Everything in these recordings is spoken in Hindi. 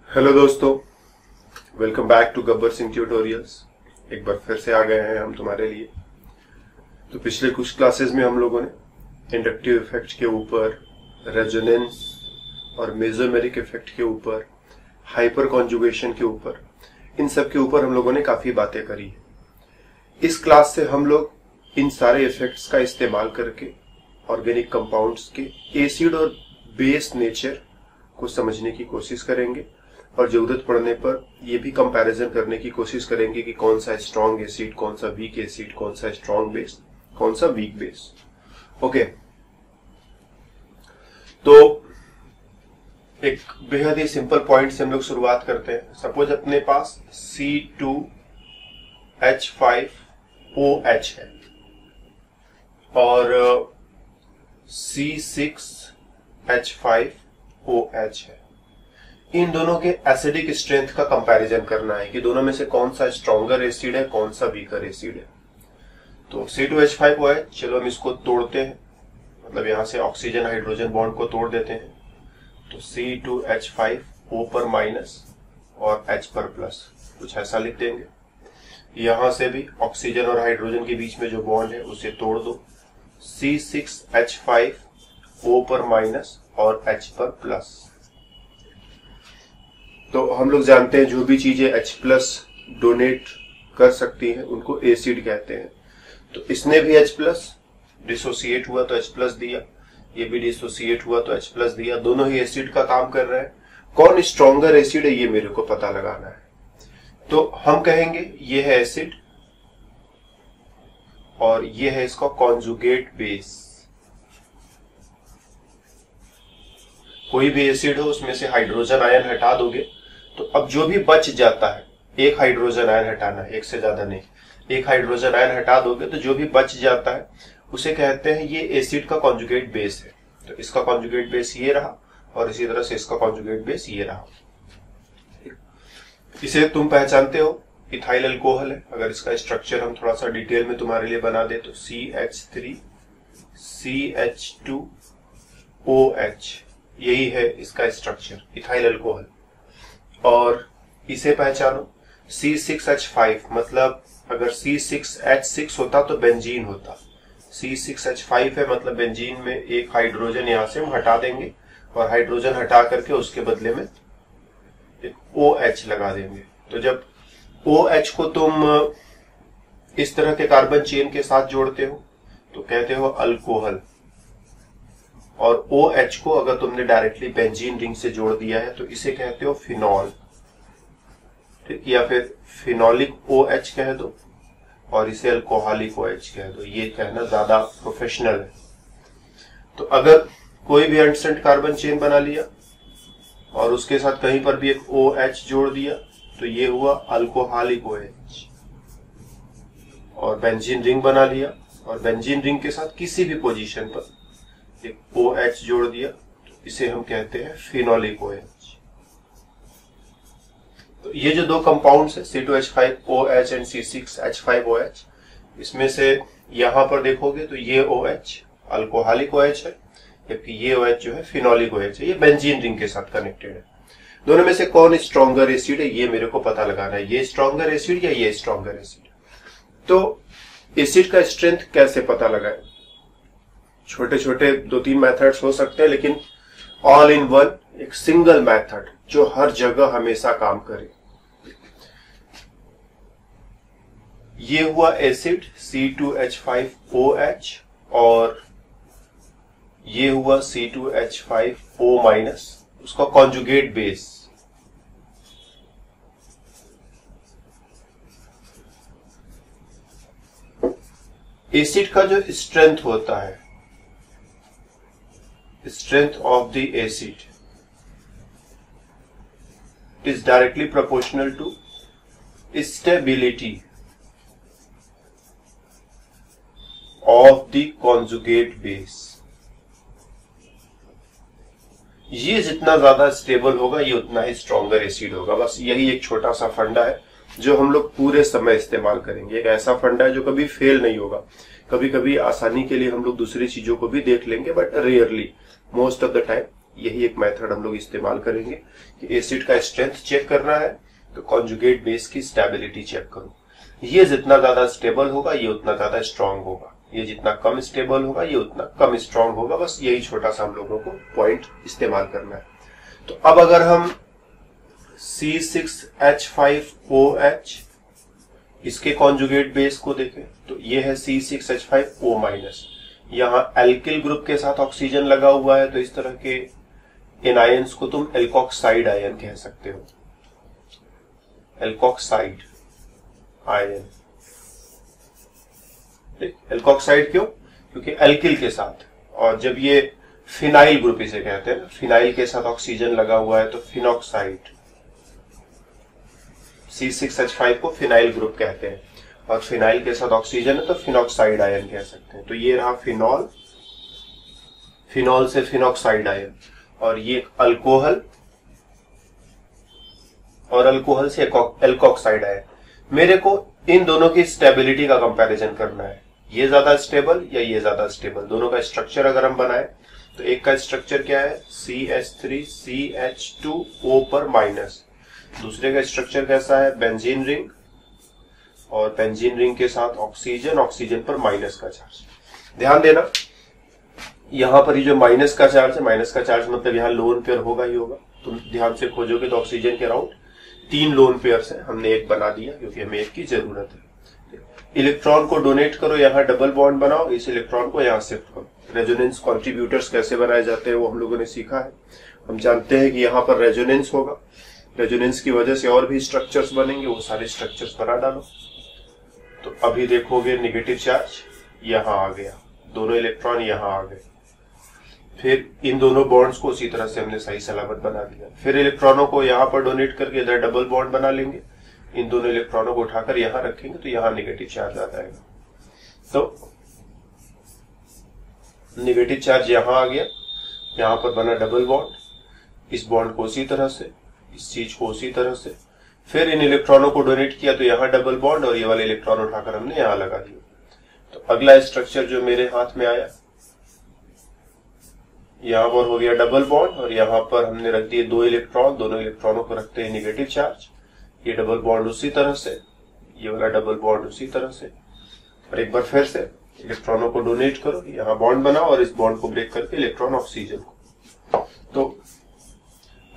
हेलो दोस्तों, welcome back to Gabbar Singh tutorials. एक बार फिर से आ गए हैं हम तुम्हारे लिए। तो पिछले कुछ क्लासेस में हम लोगों ने इंडक्टिव इफेक्ट के ऊपर, रेजोनेंस और मेसोमेरिक इफेक्ट के ऊपर, हाइपर कॉन्जुगेशन के ऊपर, इन सब के ऊपर हम लोगों ने काफी बातें करी है। इस क्लास से हम लोग इन सारे इफेक्ट्स का इस्तेमाल करके ऑर्गेनिक कंपाउंड्स के एसिड और बेस नेचर को समझने की कोशिश करेंगे और जरूरत पड़ने पर यह भी कंपैरिजन करने की कोशिश करेंगे कि कौन सा स्ट्रॉन्ग एसिड, कौन सा वीक एसिड, कौन सा स्ट्रॉन्ग बेस, कौन सा वीक बेस। ओके, तो एक बेहद ही सिंपल पॉइंट से हम लोग शुरुआत करते हैं। सपोज अपने पास C2H5OH है और C6H5OH है। इन दोनों के एसिडिक स्ट्रेंथ का कंपैरिजन करना है कि दोनों में से कौन सा स्ट्रॉन्गर एसिड है, कौन सा वीकर एसिड है। तो C2H5OH, चलो हम इसको तोड़ते हैं, मतलब यहां से ऑक्सीजन हाइड्रोजन बॉन्ड को तोड़ देते हैं। तो C2H5O पर माइनस और H पर प्लस, कुछ ऐसा लिख देंगे। यहां से भी ऑक्सीजन और हाइड्रोजन के बीच में जो बॉन्ड है उसे तोड़ दो, C6H5O पर माइनस और H पर प्लस। तो हम लोग जानते हैं जो भी चीजें H प्लस डोनेट कर सकती हैं उनको एसिड कहते हैं। तो इसने भी H प्लस डिसोसिएट हुआ तो H प्लस दिया, ये भी डिसोसिएट हुआ तो H प्लस दिया। दोनों ही एसिड का काम कर रहे हैं। कौन स्ट्रॉन्गर एसिड है ये मेरे को पता लगाना है। तो हम कहेंगे ये है एसिड और ये है इसका कॉन्जुगेट बेस। कोई भी एसिड हो उसमें से हाइड्रोजन आयन हटा दोगे तो अब जो भी बच जाता है, एक हाइड्रोजन आयन हटाना है, एक से ज्यादा नहीं, एक हाइड्रोजन आयन हटा दोगे तो जो भी बच जाता है उसे कहते हैं ये एसिड का कॉन्जुगेट बेस है। तो इसका कॉन्जुगेट बेस ये रहा और इसी तरह से इसका कॉन्जुगेट बेस ये रहा। इसे तुम पहचानते हो, इथाइल अल्कोहल है। अगर इसका स्ट्रक्चर हम थोड़ा सा डिटेल में तुम्हारे लिए बना दे तो CH3CH2OH, यही है इसका स्ट्रक्चर, इथाइल अल्कोहल। और इसे पहचानो C6H5, मतलब अगर C6H6 होता तो बेंजीन होता। C6H5 है मतलब बेंजीन में एक हाइड्रोजन यहां से हम हटा देंगे और हाइड्रोजन हटा करके उसके बदले में एक OH लगा देंगे। तो जब OH को तुम इस तरह के कार्बन चेन के साथ जोड़ते हो तो कहते हो अल्कोहल, और OH को अगर तुमने डायरेक्टली बेंजीन रिंग से जोड़ दिया है तो इसे कहते हो फिनॉल, ठीक, या फिर फिनोलिक OH कह दो और इसे अल्कोहलिक OH कह दो। ये कहना ज्यादा प्रोफेशनल है। तो अगर कोई भी अनस्टेंट कार्बन चेन बना लिया और उसके साथ कहीं पर भी एक OH जोड़ दिया तो ये हुआ अल्कोहलिक OH, और बेंजीन रिंग बना लिया और बेंजीन रिंग के साथ किसी भी पोजीशन पर एक OH जोड़ दिया तो इसे हम कहते हैं फिनोलिक OH। तो ये जो दो कंपाउंड्स है C2H5OH एंड C6H5OH, इसमें से यहां पर देखोगे तो ये OH अल्कोहलिक OH है, जबकि ये OH जो है फिनोलिक OH है। ये बेंजीन रिंग के साथ कनेक्टेड है। दोनों में से कौन स्ट्रॉन्गर एसिड है ये मेरे को पता लगाना है, ये स्ट्रॉन्गर एसिड या ये स्ट्रॉन्गर एसिड। तो एसिड का स्ट्रेंथ कैसे पता लगाए? छोटे छोटे 2-3 मेथड्स हो सकते हैं, लेकिन ऑल इन वन एक सिंगल मेथड जो हर जगह हमेशा काम करे। ये हुआ एसिड C2H5OH और ये हुआ C2H5O-, उसका कॉन्जुगेट बेस। एसिड का जो स्ट्रेंथ होता है, strength of the acid is directly proportional to stability of the conjugate base। ये जितना ज्यादा स्टेबल होगा ये उतना ही स्ट्रॉन्गर एसिड होगा। बस यही एक छोटा सा फंडा है जो हम लोग पूरे समय इस्तेमाल करेंगे। एक ऐसा फंडा है जो कभी फेल नहीं होगा। कभी कभी आसानी के लिए हम लोग दूसरी चीजों को भी देख लेंगे, but rarely, most of the time यही एक मेथड हम लोग इस्तेमाल करेंगे कि एसिड का स्ट्रेंथ चेक करना है तो कॉन्जुगेट बेस की स्टेबिलिटी चेक करो। ये जितना ज्यादा स्टेबल होगा ये उतना ज्यादा स्ट्रांग होगा, ये जितना कम स्टेबल होगा ये उतना कम स्ट्रांग होगा। बस यही छोटा सा हम लोगों को पॉइंट इस्तेमाल करना है। तो अब अगर हम C6H5OH इसके कॉन्जुगेट बेस को देखें तो ये है C6H5O-। यहां एल्किल ग्रुप के साथ ऑक्सीजन लगा हुआ है तो इस तरह के एनायंस को तुम एल्कोक्साइड आयन कह सकते हो। एल्कोक्साइड आयन, एल्कोक्साइड क्यों? क्योंकि एल्किल के साथ, और जब ये फिनाइल ग्रुप इसे कहते हैं, फिनाइल के साथ ऑक्सीजन लगा हुआ है तो फिनॉक्साइड। C6H5 को फिनाइल ग्रुप कहते हैं और फिनाइल के साथ ऑक्सीजन है तो फिनॉक्साइड आयन कह सकते हैं। तो ये रहा फिनॉल, फिनॉल से फिनॉक्साइड आयन, और ये अल्कोहल, और अल्कोहल से एल्कोक्साइड आयन। मेरे को इन दोनों की स्टेबिलिटी का कंपैरिजन करना है, ये ज्यादा स्टेबल या ये ज्यादा स्टेबल। दोनों का स्ट्रक्चर अगर हम बनाए तो एक का स्ट्रक्चर क्या है CH3CH2O पर माइनस, दूसरे का स्ट्रक्चर कैसा है बेंजीन रिंग, और बेंजीन रिंग के साथ ऑक्सीजन, ऑक्सीजन पर माइनस का चार्ज। ध्यान देना यहां पर ये जो माइनस का चार्ज है, माइनस का चार्ज मतलब यहां लोन पेयर होगा ही होगा। तुम ध्यान से खोजोगे तो ऑक्सीजन के अराउंड 3 लोन पेयर्स है, हमने एक बना दिया क्योंकि हमें एक की जरूरत है। इलेक्ट्रॉन को डोनेट करो, यहाँ डबल बॉन्ड बनाओ, इस इलेक्ट्रॉन को यहाँ शिफ्ट करो। रेजोनेंस कॉन्ट्रीब्यूटर्स कैसे बनाए जाते हैं वो हम लोगों ने सीखा है। हम जानते हैं कि यहाँ पर रेजोनेंस होगा, रेजोनेंस की वजह से और भी स्ट्रक्चर्स बनेंगे, वो सारे स्ट्रक्चर्स बना डालो। तो अभी देखोगे नेगेटिव चार्ज यहाँ आ गया, दोनों इलेक्ट्रॉन यहाँ आ गए, फिर इन दोनों बॉन्ड्स को उसी तरह से हमने सही सलामत बना दिया। फिर इलेक्ट्रॉनों को यहाँ पर डोनेट करके इधर डबल बॉन्ड बना लेंगे, इन दोनों इलेक्ट्रॉनों को उठाकर यहाँ रखेंगे तो यहाँ नेगेटिव चार्ज आ जाएगा। तो नेगेटिव चार्ज यहाँ आ गया, यहाँ पर बना डबल बॉन्ड, इस बॉन्ड को उसी तरह से, इस चीज को उसी तरह से, फिर इन इलेक्ट्रॉनों को डोनेट किया तो यहाँ डबल बॉन्ड, और ये वाले इलेक्ट्रॉन उठाकर हमने यहाँ लगा दिया। तो अगला स्ट्रक्चर जो मेरे हाथ में आया, यहाँ पर हो गया डबल बॉन्ड, और यहाँ पर हमने रख दिए 2 इलेक्ट्रॉन, दोनों इलेक्ट्रॉनों को रखते हैं नेगेटिव चार्ज। ये डबल बॉन्ड उसी तरह से, ये वाला डबल बॉन्ड उसी तरह से, और एक बार फिर से इलेक्ट्रॉनों को डोनेट करो, यहाँ बॉन्ड बनाओ और इस बॉन्ड को ब्रेक करके इलेक्ट्रॉन ऑक्सीजन को। तो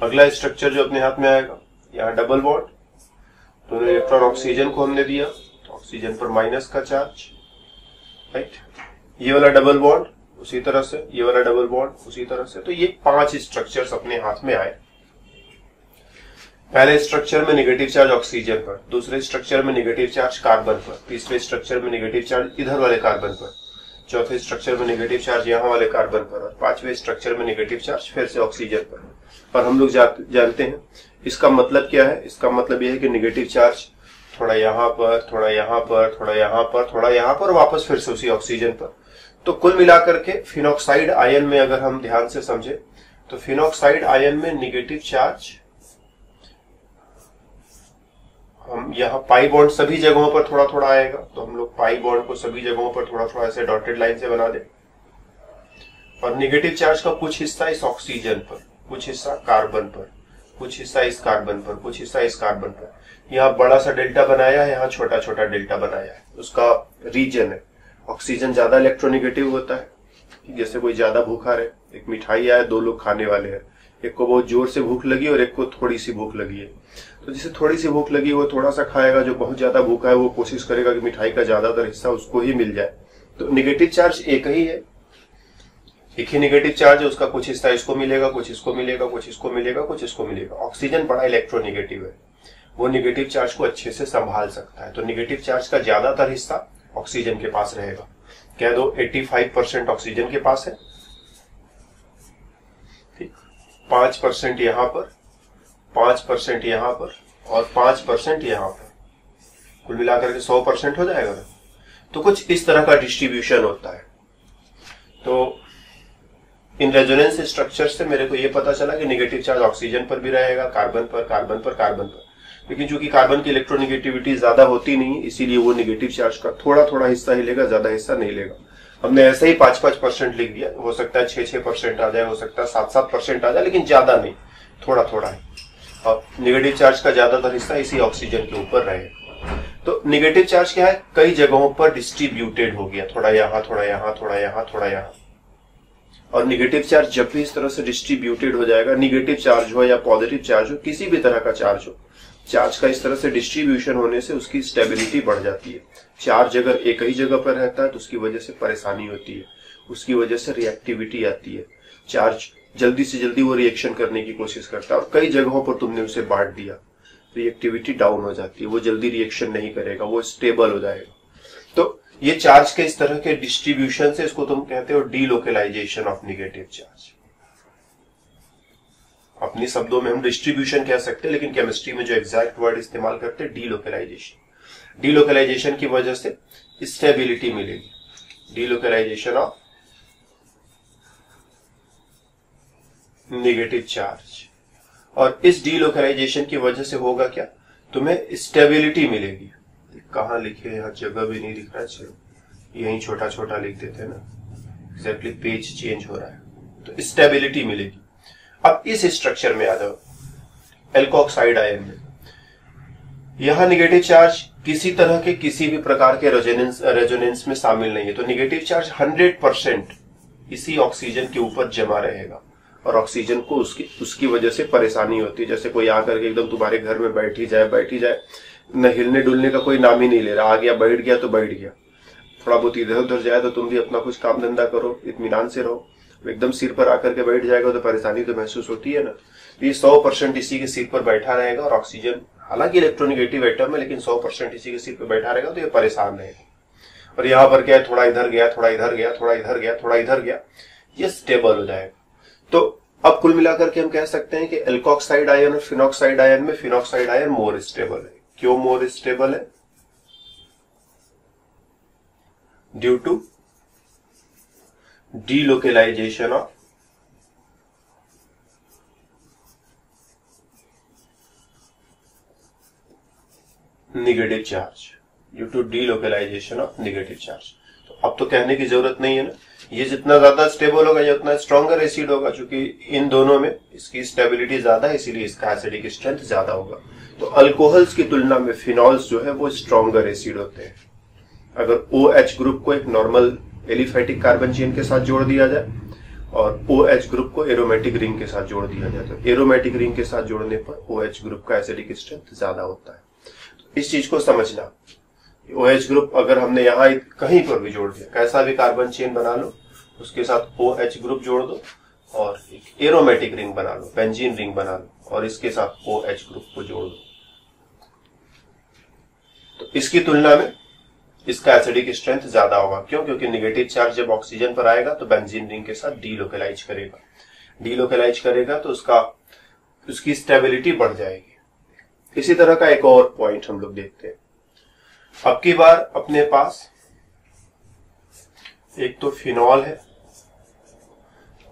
अगला स्ट्रक्चर जो अपने हाथ में आएगा, यहाँ डबल बॉन्ड, दोनों इलेक्ट्रॉन ऑक्सीजन को हमने दिया तो ऑक्सीजन पर माइनस का चार्ज, राइट। ये वाला डबल बॉन्ड उसी तरह से, ये वाला डबल बॉन्ड उसी तरह से। तो ये 5 स्ट्रक्चर्स अपने हाथ में आए। पहले स्ट्रक्चर में नेगेटिव चार्ज ऑक्सीजन पर, दूसरे स्ट्रक्चर में नेगेटिव चार्ज कार्बन पर, तीसरे स्ट्रक्चर में नेगेटिव चार्ज इधर वाले कार्बन पर, चौथे स्ट्रक्चर में नेगेटिव चार्ज यहाँ वाले कार्बन पर, और 5वें स्ट्रक्चर में नेगेटिव चार्ज फिर से ऑक्सीजन पर। पर हम लोग जानते हैं इसका मतलब क्या है। इसका मतलब यह है कि नेगेटिव चार्ज थोड़ा यहाँ पर, थोड़ा यहाँ पर, थोड़ा यहाँ पर, थोड़ा यहाँ पर, वापस फिर से उसी ऑक्सीजन पर। तो कुल मिलाकर के फिनॉक्साइड आयन में अगर हम ध्यान से समझे तो फिनॉक्साइड आयन में नेगेटिव चार्ज हम यहाँ पाई बॉन्ड सभी जगहों पर थोड़ा थोड़ा आएगा, तो हम लोग पाई बॉन्ड को सभी जगहों पर थोड़ा थोड़ा ऐसे डॉटेड लाइन से बना दे। और नेगेटिव चार्ज का कुछ हिस्सा इस ऑक्सीजन पर, कुछ हिस्सा कार्बन पर, कुछ हिस्सा इस कार्बन पर, कुछ हिस्सा इस कार्बन पर। यहाँ बड़ा सा डेल्टा बनाया है, यहाँ छोटा छोटा डेल्टा बनाया है, उसका रीजन है। ऑक्सीजन ज्यादा इलेक्ट्रोनेगेटिव होता है, जैसे कोई ज्यादा भूखा रहे, एक मिठाई आया, 2 लोग खाने वाले हैं, एक को बहुत जोर से भूख लगी और एक को थोड़ी सी भूख लगी है। तो जिसे थोड़ी सी भूख लगी वो थोड़ा सा खाएगा, जो बहुत ज्यादा भूखा है वो कोशिश करेगा कि मिठाई का ज्यादातर हिस्सा उसको ही मिल जाए। तो नेगेटिव चार्ज एक ही है, एक ही नेगेटिव चार्ज है, उसका कुछ हिस्सा इसको मिलेगा, कुछ इसको मिलेगा, कुछ इसको मिलेगा, कुछ इसको मिलेगा। ऑक्सीजन बड़ा इलेक्ट्रोनेगेटिव है, वो नेगेटिव चार्ज को अच्छे से संभाल सकता है। तो नेगेटिव चार्ज का ज्यादातर हिस्सा ऑक्सीजन के पास रहेगा। कह दो 85% ऑक्सीजन के पास है, ठीक, 5% यहां पर, 5% यहां पर और 5% यहां पर, कुल मिलाकर के 100% हो जाएगा ना। तो कुछ इस तरह का डिस्ट्रीब्यूशन होता है। तो इन रेजोनेंस स्ट्रक्चर से मेरे को यह पता चला कि नेगेटिव चार्ज ऑक्सीजन पर भी रहेगा, कार्बन पर, कार्बन पर, कार्बन पर। लेकिन चूंकि कार्बन की इलेक्ट्रोनेगेटिविटी ज्यादा होती नहीं, इसीलिए वो नेगेटिव चार्ज का थोड़ा थोड़ा हिस्सा ही लेगा, ज्यादा हिस्सा नहीं लेगा। हमने ऐसे ही 5-5% लिख दिया, हो सकता है 6-6% आ जाए, हो सकता है 7-7% आ जाए, लेकिन ज्यादा नहीं, थोड़ा थोड़ा है। और निगेटिव चार्ज का ज्यादातर हिस्सा इसी ऑक्सीजन के ऊपर रहेगा। तो निगेटिव चार्ज क्या है, कई जगहों पर डिस्ट्रीब्यूटेड हो गया, थोड़ा यहां, थोड़ा यहां, थोड़ा यहां, थोड़ा यहां। और निगेटिव चार्ज जब भी इस तरह से डिस्ट्रीब्यूटेड हो जाएगा, निगेटिव चार्ज हो या पॉजिटिव चार्ज हो, किसी भी तरह का चार्ज हो, चार्ज का इस तरह से डिस्ट्रीब्यूशन होने से उसकी स्टेबिलिटी बढ़ जाती है। चार्ज अगर एक ही जगह पर रहता है तो उसकी वजह से परेशानी होती है, उसकी वजह से रिएक्टिविटी आती है, चार्ज जल्दी से जल्दी वो रिएक्शन करने की कोशिश करता है, और कई जगहों पर तुमने उसे बांट दिया, रिएक्टिविटी डाउन हो जाती है, वो जल्दी रिएक्शन नहीं करेगा, वो स्टेबल हो जाएगा। तो ये चार्ज के इस तरह के डिस्ट्रीब्यूशन से इसको तुम कहते हो डीलोकलाइजेशन ऑफ निगेटिव चार्ज। अपने शब्दों में हम डिस्ट्रीब्यूशन कह सकते हैं, लेकिन केमिस्ट्री में जो एग्जैक्ट वर्ड इस्तेमाल करते हैं डीलोकलाइजेशन। डीलोकलाइजेशन की वजह से स्टेबिलिटी मिलेगी, डीलोकलाइजेशन ऑफ निगेटिव चार्ज। और इस डीलोकलाइजेशन की वजह से होगा क्या, तुम्हें स्टेबिलिटी मिलेगी। कहां लिखे, यहां जगह भी नहीं लिख रहा है, चलो यहीं छोटा छोटा लिख देते हैं ना, एग्जैक्टली पेज चेंज हो रहा है, तो स्टेबिलिटी मिलेगी। अब इस स्ट्रक्चर में आ जाओ, एल्कोक्साइड आयन में, यहां निगेटिव चार्ज किसी तरह के किसी भी प्रकार के रेजोनेंस में शामिल नहीं है, तो निगेटिव चार्ज 100% इसी ऑक्सीजन के ऊपर जमा रहेगा, और ऑक्सीजन को उसकी वजह से परेशानी होती है। जैसे कोई आकर के एकदम तुम्हारे घर में बैठी जाए, न हिलने डुलने का कोई नाम ही नहीं ले रहा, आ गया बैठ गया तो बैठ गया, थोड़ा बहुत इधर उधर जाए तो तुम भी अपना कुछ काम धंधा करो, इत्मीनान से रहो, एकदम सिर पर आकर के बैठ जाएगा तो परेशानी तो महसूस होती है ना। तो ये 100% इसी के सिर पर बैठा रहेगा, और ऑक्सीजन हालांकि इलेक्ट्रोनिगेटिव एटम है, लेकिन 100% इसी के सिर पर बैठा रहेगा, तो ये परेशान रहेगा। और यहाँ पर क्या है, थोड़ा इधर गया, थोड़ा इधर गया, थोड़ा इधर गया, थोड़ा इधर गया, ये स्टेबल हो जाएगा। तो अब कुल मिलाकर के हम कह सकते हैं कि एल्कोक्साइड आयन और फिनॉक्साइड आयन में फिनॉक्साइड आयन मोर स्टेबल है। क्यों मोर स्टेबल है? Due to delocalisation of negative charge, due to delocalisation of negative charge. तो अब तो कहने की जरूरत नहीं है ना, ये जितना ज्यादा स्टेबल होगा ये उतना स्ट्रॉन्गर एसिड होगा, क्योंकि इन दोनों में इसकी स्टेबिलिटी ज्यादा है, इसीलिए इसका एसिडिक स्ट्रेंथ ज्यादा होगा। तो अल्कोहल्स की तुलना में फिनॉल्स जो है वो स्ट्रॉन्गर एसिड होते हैं। अगर OH ग्रुप को एक नॉर्मल एलिफेटिक कार्बन चेन के साथ जोड़ दिया जाए और OH ग्रुप को एरोमेटिक रिंग के साथ जोड़ दिया जाए, तो एरोमेटिक रिंग के साथ जोड़ने पर OH ग्रुप का एसिडिक स्ट्रेंथ ज्यादा होता है। तो इस चीज को समझना, OH ग्रुप अगर हमने यहाँ कहीं पर भी जोड़ दिया, कैसा भी कार्बन चेन बना लो, उसके साथ OH ग्रुप जोड़ दो और एक एरोमेटिक रिंग बना लो, बेंजीन रिंग बना लो, और इसके साथ OH ग्रुप को जोड़ दो, तो इसकी तुलना में इसका एसिडिक स्ट्रेंथ ज्यादा होगा। क्यों? क्योंकि नेगेटिव चार्ज जब ऑक्सीजन पर आएगा तो बेंजीन रिंग के साथ डीलोकलाइज करेगा तो उसकी स्टेबिलिटी बढ़ जाएगी। इसी तरह का एक और पॉइंट हम लोग देखते हैं। अब की बार अपने पास एक तो फिनॉल है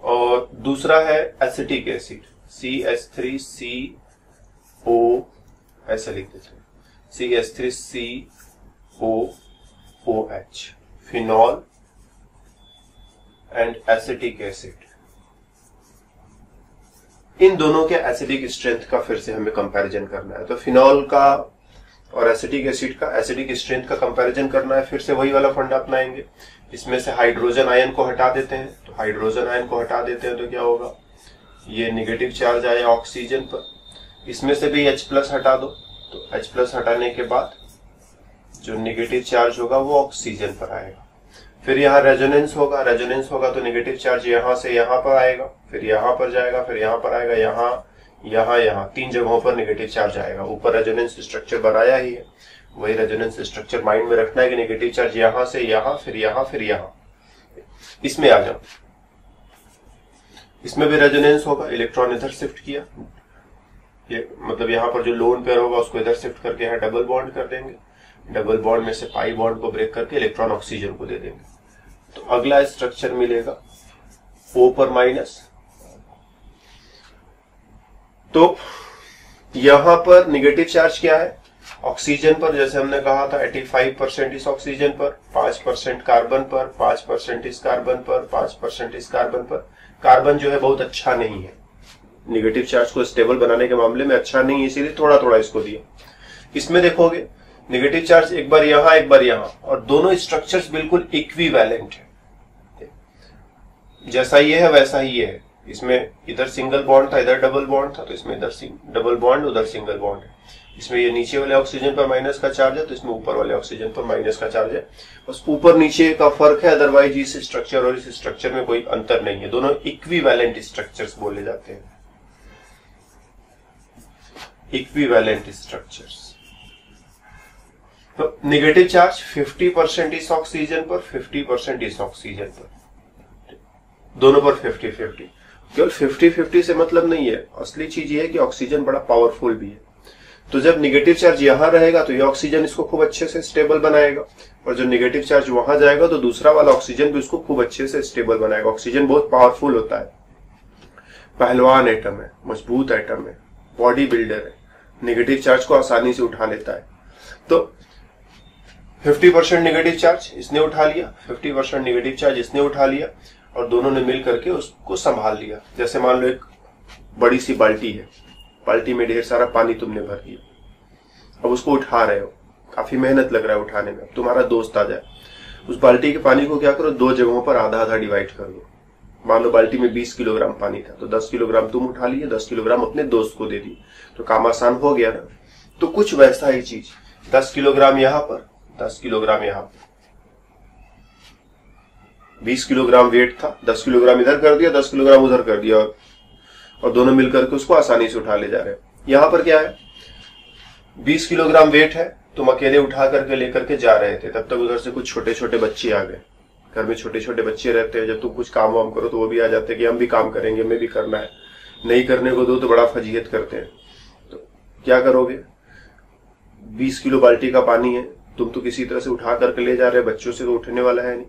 और दूसरा है एसिटिक एसिड, CH3CO, ऐसा लिख देते हैं, CH3COOH, phenol and acetic acid. इन दोनों के एसिडिक स्ट्रेंथ का फिर से हमें कंपैरिजन करना है। तो फिनॉल का और एसिटिक एसिड का एसिडिक स्ट्रेंथ का कंपैरिजन करना है, फिर से वही वाला फंडा अपनाएंगे। इसमें से हाइड्रोजन आयन को हटा देते हैं, तो हाइड्रोजन आयन को हटा देते हैं तो क्या होगा, ये नेगेटिव चार्ज आया ऑक्सीजन पर, इसमें से भी H+ हटा दो, तो H+ हटाने के बाद जो नेगेटिव चार्ज होगा वो ऑक्सीजन पर आएगा। फिर यहाँ रेजोनेंस होगा तो नेगेटिव चार्ज यहाँ से यहाँ पर आएगा, फिर यहाँ पर जाएगा, फिर यहाँ पर आएगा, यहाँ 3 जगहों पर नेगेटिव चार्ज आएगा। ऊपर रेजोनेंस स्ट्रक्चर बनाया ही है, वही रेजोनेंस स्ट्रक्चर माइंड में रखना है कि नेगेटिव चार्ज यहाँ से यहाँ, फिर यहाँ। इसमें आ जाओ, इसमें भी रेजोनेंस होगा, इलेक्ट्रॉन इधर शिफ्ट किया, ये मतलब यहाँ पर जो लोन पेयर होगा उसको इधर शिफ्ट करके यहाँ डबल बॉन्ड कर देंगे, डबल बॉन्ड में से पाई बॉन्ड को ब्रेक करके इलेक्ट्रॉन ऑक्सीजन को दे देंगे। तो अगला स्ट्रक्चर मिलेगा O पर माइनस। तो यहां पर नेगेटिव चार्ज क्या है, ऑक्सीजन पर जैसे हमने कहा था 85% इस ऑक्सीजन पर, 5% कार्बन पर, 5% इस कार्बन पर, 5% इस कार्बन पर। कार्बन जो है बहुत अच्छा नहीं है, नेगेटिव चार्ज को स्टेबल बनाने के मामले में अच्छा नहीं है, इसीलिए थोड़ा थोड़ा इसको दिया। इसमें देखोगे नेगेटिव चार्ज एक बार यहां एक बार यहां, और दोनों स्ट्रक्चर्स बिल्कुल इक्विवेलेंट है, जैसा ये है वैसा ही ये है। इसमें इधर सिंगल बॉन्ड था, इधर डबल बॉन्ड था, तो इसमें इधर डबल बॉन्ड, उधर सिंगल बॉन्ड है। इसमें ये नीचे वाले ऑक्सीजन पर माइनस का चार्ज है, तो इसमें ऊपर वाले ऑक्सीजन पर माइनस का चार्ज है। बस ऊपर नीचे का फर्क है, अदरवाइज इस स्ट्रक्चर और इस स्ट्रक्चर में कोई अंतर नहीं है। दोनों इक्विवेलेंट स्ट्रक्चर्स बोले जाते हैं, इक्विवेलेंट स्ट्रक्चर्स। तो नेगेटिव चार्ज 50% इस ऑक्सीजन पर, 50% इस ऑक्सीजन पर, दोनों पर 50-50। केवल 50-50 से मतलब नहीं है, असली चीज ये है कि ऑक्सीजन बड़ा पावरफुल भी है। तो जब नेगेटिव चार्ज यहां रहेगा तो ये ऑक्सीजन इसको खूब अच्छे से स्टेबल बनाएगा, और जो नेगेटिव चार्ज वहां जाएगा तो दूसरा वाला ऑक्सीजन भी उसको खूब अच्छे से स्टेबल बनाएगा। ऑक्सीजन बहुत पावरफुल होता है, पहलवान एटम है, मजबूत एटम है, बॉडी बिल्डर है, नेगेटिव चार्ज को आसानी से उठा लेता है। तो 50% नेगेटिव चार्ज इसने उठा लिया, 50% नेगेटिव चार्ज इसने उठा लिया, और दोनों ने मिल करके उसको संभाल लिया। जैसे मान लो एक बड़ी सी बाल्टी है, बाल्टी में ढेर सारा पानी तुमने भर दिया, अब उसको उठा रहे हो, काफी मेहनत लग रहा है उठाने में। तुम्हारा दोस्त आ जाए, उस बाल्टी के पानी को क्या करो, 2 जगहों पर आधा आधा डिवाइड कर दो। मान लो बाल्टी में 20 किलोग्राम पानी था, तो 10 किलोग्राम तुम उठा लिए, 10 किलोग्राम अपने दोस्त को दे दी, तो काम आसान हो गया ना। तो कुछ वैसा ही चीज, 10 किलोग्राम यहां पर, 10 किलोग्राम यहां पर, 20 किलोग्राम वेट था, 10 किलोग्राम इधर कर दिया, 10 किलोग्राम उधर कर दिया, और दोनों मिलकर के उसको आसानी से उठा ले जा रहे हैं। यहां पर क्या है, 20 किलोग्राम वेट है, तुम अकेले उठा करके लेकर के जा रहे थे, तब तक उधर से कुछ छोटे छोटे बच्चे आ गए। घर में छोटे छोटे बच्चे रहते हैं, जब तुम कुछ काम वाम करो तो वो भी आ जाते हैं कि हम भी काम करेंगे, हमें भी करना है, नहीं करने को दो तो बड़ा फजीयत करते हैं। तो क्या करोगे, 20 किलो बाल्टी का पानी है, तुम तो किसी तरह से उठा करके ले जा रहे हैं, बच्चों से तो उठने वाला है नहीं,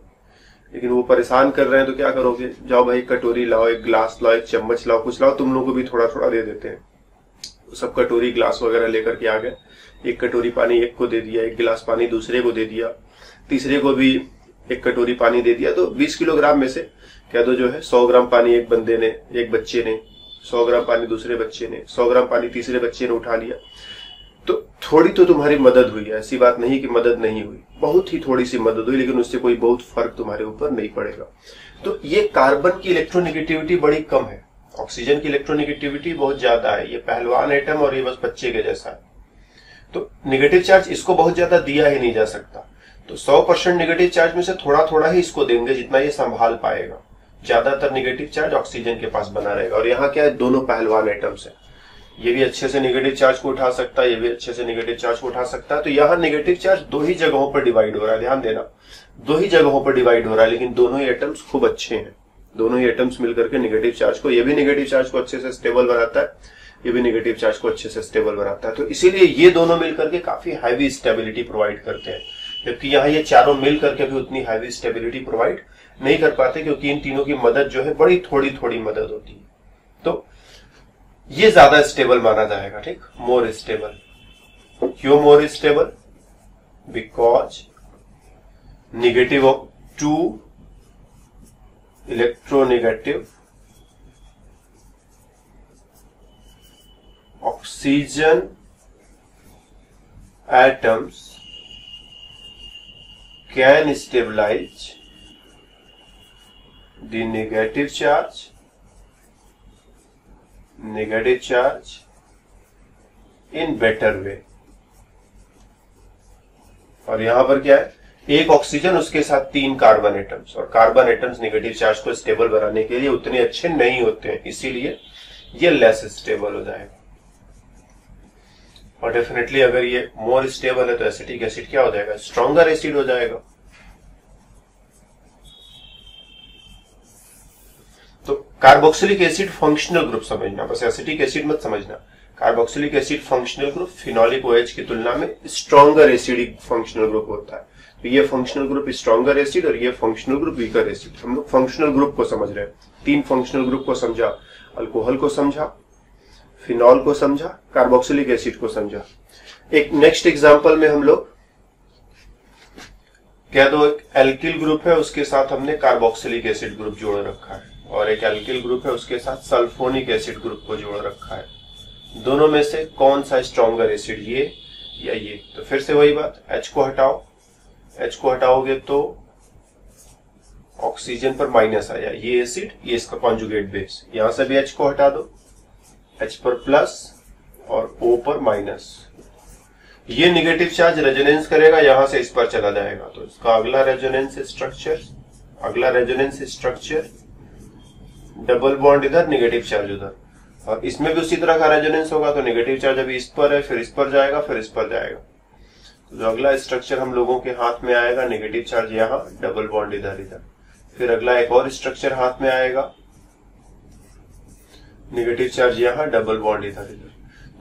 लेकिन वो परेशान कर रहे हैं, तो क्या करोगे, जाओ भाई कटोरी लाओ, एक गिलास लाओ, एक चम्मच लाओ, कुछ लाओ, तुम लोग को भी थोड़ा थोड़ा दे देते हैं। तो सब कटोरी गिलास वगैरह लेकर के आ गए, एक कटोरी पानी एक को दे दिया, एक गिलास पानी दूसरे को दे दिया, तीसरे को भी एक कटोरी पानी दे दिया। तो 20 किलोग्राम में से कह दो जो है 100 ग्राम पानी एक बंदे ने, एक बच्चे ने, 100 ग्राम पानी दूसरे बच्चे ने, 100 ग्राम पानी तीसरे बच्चे ने उठा लिया। तो थोड़ी तो तुम्हारी मदद हुई है, ऐसी बात नहीं कि मदद नहीं हुई, बहुत ही थोड़ी सी मदद हुई, लेकिन उससे कोई बहुत फर्क तुम्हारे ऊपर नहीं पड़ेगा। तो ये कार्बन की इलेक्ट्रोनेगेटिविटी बड़ी कम है, ऑक्सीजन की इलेक्ट्रोनेगेटिविटी बहुत ज्यादा है। ये पहलवान एटम और ये बस बच्चे के जैसा है। तो नेगेटिव चार्ज इसको बहुत ज्यादा दिया ही नहीं जा सकता, तो 100% नेगेटिव चार्ज में से थोड़ा थोड़ा ही इसको देंगे, जितना ये संभाल पाएगा। ज्यादातर नेगेटिव चार्ज ऑक्सीजन के पास बना रहेगा। और यहाँ क्या है, दोनों पहलवान एटम्स है, ये भी अच्छे से नेगेटिव चार्ज को उठा सकता है, ये भी अच्छे से नेगेटिव चार्ज को उठा सकता है। तो यहाँ नेगेटिव चार्ज 2 ही जगहों पर डिवाइड हो रहा है, ध्यान देना, 2 ही जगहों पर डिवाइड हो रहा है, लेकिन दोनों ही एटम्स खूब अच्छे हैं। दोनों ही एटम्स मिलकर के नेगेटिव चार्ज को, ये भी नेगेटिव चार्ज को अच्छे से स्टेबल बनाता है, ये भी नेगेटिव चार्ज को अच्छे से स्टेबल बनाता है। तो इसीलिए ये दोनों मिलकर के काफी हैवी स्टेबिलिटी प्रोवाइड करते हैं, जबकि यहाँ ये चारों मिलकर के भी उतनी हैवी स्टेबिलिटी प्रोवाइड नहीं कर पाते, क्योंकि इन तीनों की मदद जो है बड़ी थोड़ी थोड़ी मदद होती है। तो ये ज्यादा स्टेबल माना जाएगा, ठीक, मोर स्टेबल। क्यों more stable, because negative of 2 electronegative oxygen atoms can stabilise the negative charge in better way. और यहां पर क्या है, एक ऑक्सीजन उसके साथ 3 कार्बन एटम्स, और कार्बन एटम्स नेगेटिव चार्ज को स्टेबल बनाने के लिए उतने अच्छे नहीं होते हैं, इसीलिए ये लेस स्टेबल हो जाएगा। और डेफिनेटली अगर ये मोर स्टेबल है तो एसिटिक एसिड क्या हो जाएगा, स्ट्रॉन्गर एसिड हो जाएगा। तो कार्बोक्सिलिक एसिड फंक्शनल ग्रुप समझना, बस एसिटिक एसिड मत समझना। Carboxylic acid functional group phenolic OH की तुलना में स्ट्रॉन्गर एसिडिक फंक्शनल ग्रुप होता है। तो ये फंक्शनल ग्रुप स्ट्रॉन्गर एसिड और ये फंक्शनल ग्रुप वीकर एसिड। हम लोग फंक्शनल ग्रुप को समझ रहे हैं, 3 फंक्शनल ग्रुप को समझा, अल्कोहल को समझा, फिनॉल को समझा, कार्बोक्सिलिक एसिड को समझा। एक नेक्स्ट एग्जांपल में हम लोग क्या दो एक एल्किल ग्रुप है, उसके साथ हमने कार्बोक्सिलिक एसिड ग्रुप जोड़ रखा है, और एक एल्किल ग्रुप है उसके साथ सल्फोनिक एसिड ग्रुप को जोड़ रखा है। दोनों में से कौन सा स्ट्रॉन्गर एसिड, ये या ये? तो फिर से वही बात, H को हटाओ, H को हटाओगे तो ऑक्सीजन पर माइनस आया, ये एसिड, ये इसका कॉन्जुगेट बेस। यहां से भी H को हटा दो, H पर प्लस और O पर माइनस। ये निगेटिव चार्ज रेजोनेंस करेगा, यहां से इस पर चला जाएगा, तो इसका अगला रेजोनेंस स्ट्रक्चर डबल बॉन्ड इधर, निगेटिव चार्ज उधर, और इसमें भी उसी तरह का रेजोनेंस होगा। तो निगेटिव चार्ज अभी इस पर है, फिर इस पर जाएगा, फिर इस पर जाएगा। तो जो अगला स्ट्रक्चर हम लोगों के हाथ में आएगा, निगेटिव चार्ज यहाँ, डबल बॉन्ड इधर इधर। फिर अगला एक और स्ट्रक्चर हाथ में आएगा, निगेटिव चार्ज यहाँ, डबल बॉन्ड इधर इधर।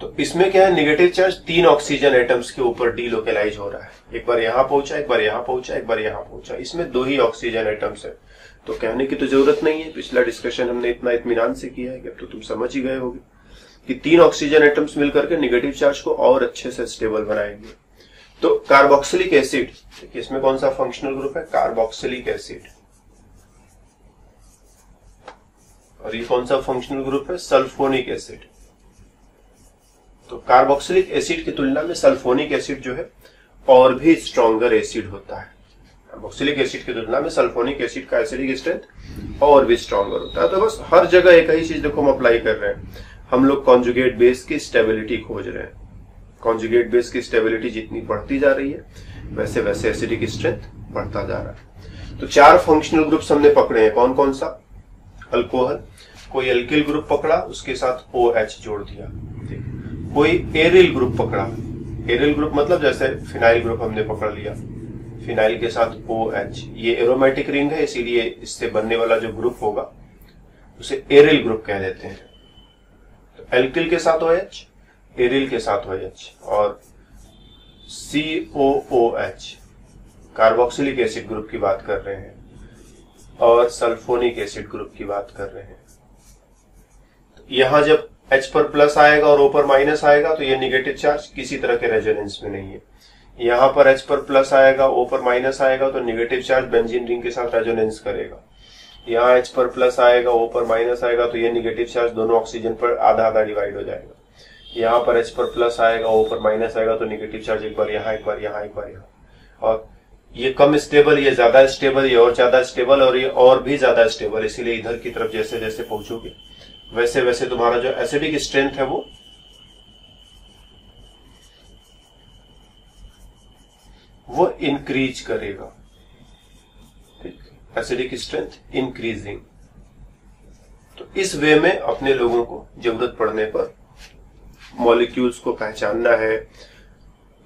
तो इसमें क्या है, निगेटिव चार्ज 3 ऑक्सीजन एटम्स के ऊपर डीलोकेलाइज हो रहा है। एक बार यहां पहुंचा, एक बार यहां पहुंचा, एक बार यहां पहुंचा। इसमें 2 ही ऑक्सीजन एटम्स है, तो कहने की तो जरूरत नहीं है। पिछला डिस्कशन हमने इतना इत्मीनान से किया है कि अब तो तुम समझ ही गए होगे कि 3 ऑक्सीजन एटम्स मिलकर के निगेटिव चार्ज को और अच्छे से स्टेबल बनाएंगे। तो कार्बोक्सिलिक एसिड, इसमें कौन सा फंक्शनल ग्रुप है, कार्बोक्सिलिक एसिड, और ये कौन सा फंक्शनल ग्रुप है, सल्फोनिक एसिड। तो कार्बोक्सिलिक एसिड की तुलना में सल्फोनिक एसिड जो है और भी स्ट्रॉन्गर एसिड होता है। कार्बोक्सिलिक एसिड की तुलना में सल्फोनिक एसिड का एसिडिक स्ट्रेंथ और भी स्ट्रॉन्गर होता है। तो बस हर जगह एक ही चीज देखो हम अप्लाई कर रहे हैं, हम लोग कॉन्जुगेट बेस की स्टेबिलिटी खोज रहे हैं। कॉन्जुगेट बेस की स्टेबिलिटी जितनी बढ़ती जा रही है वैसे वैसे एसिडिक स्ट्रेंथ बढ़ता जा रहा है। तो 4 फंक्शनल ग्रुप्स हमने पकड़े हैं, कौन कौन सा, अल्कोहल, कोई एल्किल ग्रुप पकड़ा उसके साथ OH जोड़ दिया, कोई एरिल ग्रुप पकड़ा, एरिल ग्रुप मतलब जैसे फिनाइल ग्रुप हमने पकड़ लिया, फिनाइल के साथ OH, ये एरोमेटिक रिंग है इसीलिए इससे बनने वाला जो ग्रुप होगा उसे एरिल ग्रुप कह देते हैं। तो एल्किल के साथ OH, एरिल के साथ OH, और COOH कार्बोक्सिलिक एसिड ग्रुप की बात कर रहे हैं, और सल्फोनिक एसिड ग्रुप की बात कर रहे हैं। तो यहां जब H पर प्लस आएगा और O पर माइनस आएगा तो ये निगेटिव चार्ज किसी तरह के रेजोनेंस में नहीं है। यहां पर H पर प्लस आएगा, O पर माइनस आएगा तो निगेटिव चार्ज बेंजीन रिंग के साथ रेजोनेंस करेगा। यहाँ H पर प्लस आएगा, O पर माइनस आएगा तो ये निगेटिव चार्ज दोनों ऑक्सीजन पर आधा आधा डिवाइड हो जाएगा। यहाँ पर H पर प्लस आएगा, O पर माइनस आएगा तो निगेटिव चार्ज एक बार यहाँ, एक बार यहाँ, एक बार यहाँ। और ये कम स्टेबल, ये ज्यादा स्टेबल, ये और ज्यादा स्टेबल, और ये और भी ज्यादा स्टेबल। इसीलिए इधर की तरफ जैसे जैसे पहुंचोगे वैसे वैसे तुम्हारा जो एसिडिक स्ट्रेंथ है वो इंक्रीज करेगा। ठीक, एसिडिक स्ट्रेंथ इंक्रीजिंग। तो इस वे में अपने लोगों को जरूरत पड़ने पर मॉलिक्यूल्स को पहचानना है,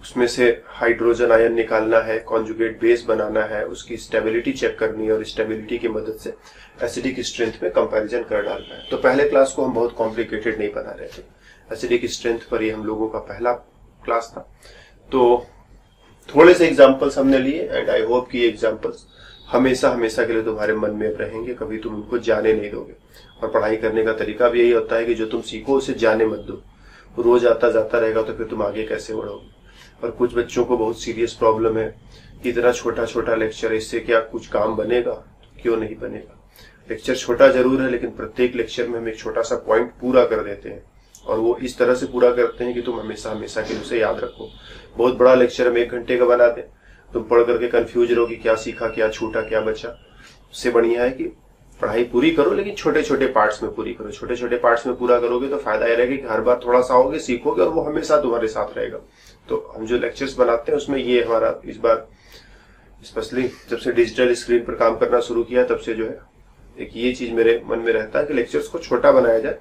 उसमें से हाइड्रोजन आयन निकालना है, कॉन्जुगेट बेस बनाना है, उसकी स्टेबिलिटी चेक करनी है, और स्टेबिलिटी की मदद से एसिडिक स्ट्रेंथ में कंपैरिजन कर डालना है। तो पहले क्लास को हम बहुत कॉम्प्लिकेटेड नहीं बना रहे थे, एसिडिक स्ट्रेंथ पर ही हम लोगों का पहला क्लास था। तो थोड़े से एग्जाम्पल्स हमने लिए, एंड आई होप कि ये एग्जाम्पल्स हमेशा हमेशा के लिए तुम्हारे मन में रहेंगे, कभी तुम उनको जाने नहीं दोगे। और पढ़ाई करने का तरीका भी यही होता है कि जो तुम सीखो उसे जाने मत दो, रोज आता जाता रहेगा तो फिर तुम आगे कैसे बढ़ोगे। और कुछ बच्चों को बहुत सीरियस प्रॉब्लम है कि इतना छोटा छोटा लेक्चर, इससे क्या कुछ काम बनेगा, क्यों नहीं बनेगा। लेक्चर छोटा जरूर है लेकिन प्रत्येक लेक्चर में हम एक छोटा सा पॉइंट पूरा कर देते हैं, और वो इस तरह से पूरा करते हैं कि तुम हमेशा हमेशा के लिए उसे याद रखो। बहुत बड़ा लेक्चर हम 1 घंटे का बना दें, तुम पढ़ करके कंफ्यूज रहो कि क्या सीखा, क्या छूटा, क्या बचा। उससे बढ़िया है कि पढ़ाई पूरी करो लेकिन छोटे छोटे पार्ट्स में पूरी करो। छोटे छोटे पार्ट्स में पूरा करोगे तो फायदा यह रहेगा कि हर बार थोड़ा सा आओगे, सीखोगे, और वो हमेशा तुम्हारे साथ रहेगा। तो हम जो लेक्चर्स बनाते हैं उसमें ये हमारा इस बार स्पेशली जब से डिजिटल स्क्रीन पर काम करना शुरू किया तब से जो है एक ये चीज मेरे मन में रहता है कि लेक्चर्स को छोटा बनाया जाए।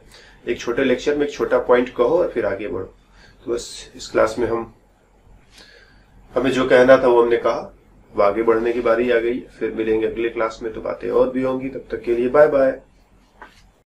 एक छोटे लेक्चर में एक छोटा पॉइंट कहो और फिर आगे बढ़ो। तो बस इस क्लास में हमें जो कहना था वो हमने कहा। अब आगे बढ़ने की बारी आ गई, फिर मिलेंगे अगले क्लास में, तो बातें और भी होंगी। तब तक के लिए बाय बाय।